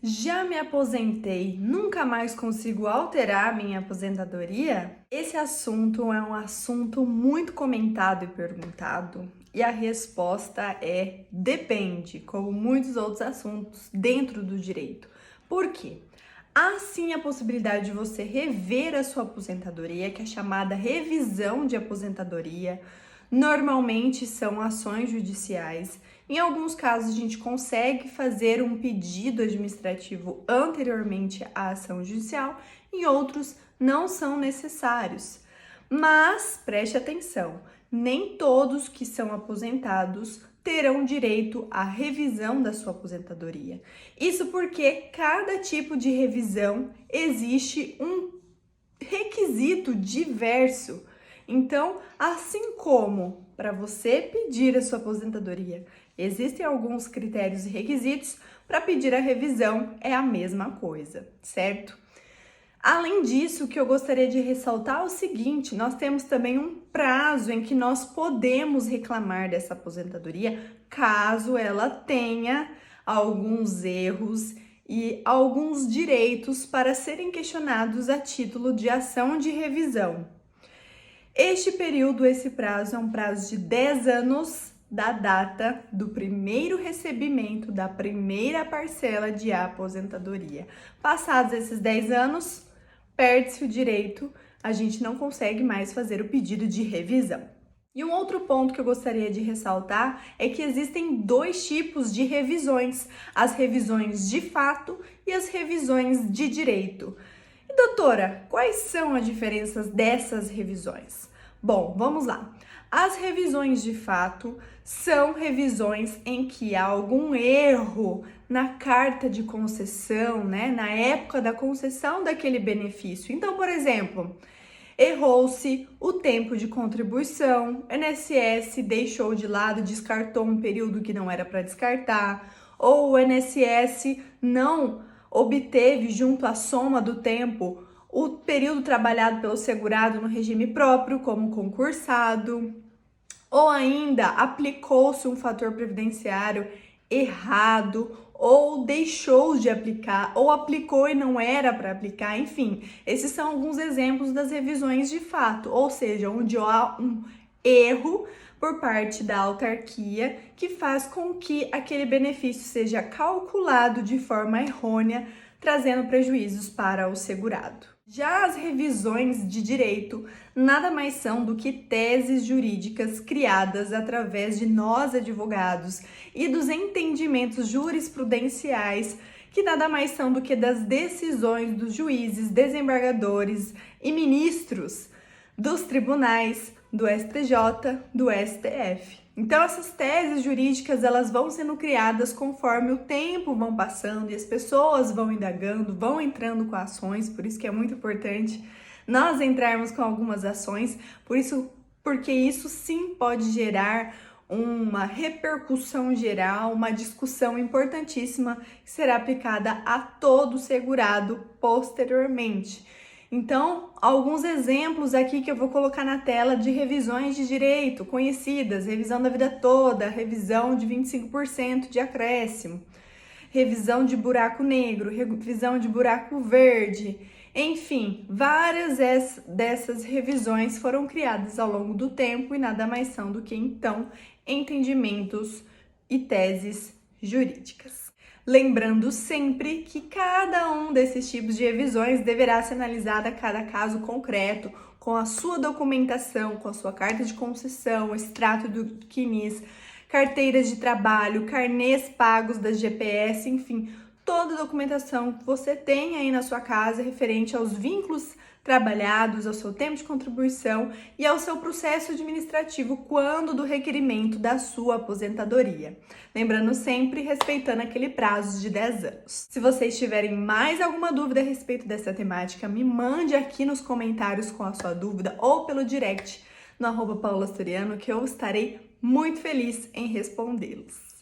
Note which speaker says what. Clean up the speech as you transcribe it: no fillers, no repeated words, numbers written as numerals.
Speaker 1: Já me aposentei, nunca mais consigo alterar minha aposentadoria? Esse assunto é um assunto muito comentado e perguntado, e a resposta é depende, como muitos outros assuntos dentro do direito. Por quê? Há sim a possibilidade de você rever a sua aposentadoria, que é chamada revisão de aposentadoria. Normalmente são ações judiciais. Em alguns casos, a gente consegue fazer um pedido administrativo anteriormente à ação judicial, em outros não são necessários. Mas preste atenção, nem todos que são aposentados terão direito à revisão da sua aposentadoria. Isso porque cada tipo de revisão existe um requisito diverso. Então, assim como para você pedir a sua aposentadoria, existem alguns critérios e requisitos, para pedir a revisão é a mesma coisa, certo? Além disso, o que eu gostaria de ressaltar é o seguinte: nós temos também um prazo em que nós podemos reclamar dessa aposentadoria caso ela tenha alguns erros e alguns direitos para serem questionados a título de ação de revisão. Esse prazo é um prazo de 10 anos da data do primeiro recebimento da primeira parcela de aposentadoria. Passados esses 10 anos, perde-se o direito, a gente não consegue mais fazer o pedido de revisão. E um outro ponto que eu gostaria de ressaltar é que existem dois tipos de revisões: as revisões de fato e as revisões de direito. E doutora, quais são as diferenças dessas revisões? Bom, vamos lá. As revisões de fato são revisões em que há algum erro na carta de concessão, na época da concessão daquele benefício. Então, por exemplo, errou-se o tempo de contribuição, o INSS deixou de lado, descartou um período que não era para descartar, ou o INSS não obteve junto à soma do tempo o período trabalhado pelo segurado no regime próprio como concursado, ou ainda aplicou-se um fator previdenciário errado, ou deixou de aplicar, ou aplicou e não era para aplicar, enfim. Esses são alguns exemplos das revisões de fato, ou seja, onde há um erro por parte da autarquia que faz com que aquele benefício seja calculado de forma errônea, trazendo prejuízos para o segurado. Já as revisões de direito nada mais são do que teses jurídicas criadas através de nós advogados e dos entendimentos jurisprudenciais, que nada mais são do que das decisões dos juízes, desembargadores e ministros dos tribunais, do STJ, do STF. Então, essas teses jurídicas, elas vão sendo criadas conforme o tempo vão passando e as pessoas vão indagando, vão entrando com ações, por isso que é muito importante nós entrarmos com algumas ações, porque isso sim pode gerar uma repercussão geral, uma discussão importantíssima que será aplicada a todo segurado posteriormente. Então, alguns exemplos aqui que eu vou colocar na tela de revisões de direito conhecidas: revisão da vida toda, revisão de 25% de acréscimo, revisão de buraco negro, revisão de buraco verde, enfim, várias dessas revisões foram criadas ao longo do tempo e nada mais são do que, então, entendimentos e teses jurídicas. Lembrando sempre que cada um desses tipos de revisões deverá ser analisada a cada caso concreto, com a sua documentação, com a sua carta de concessão, extrato do CNIS, carteiras de trabalho, carnês pagos da GPS, enfim, toda a documentação que você tem aí na sua casa referente aos vínculos trabalhados, ao seu tempo de contribuição e ao seu processo administrativo quando do requerimento da sua aposentadoria. Lembrando sempre, respeitando aquele prazo de 10 anos. Se vocês tiverem mais alguma dúvida a respeito dessa temática, me mande aqui nos comentários com a sua dúvida ou pelo direct no @paulastoriano, que eu estarei muito feliz em respondê-los.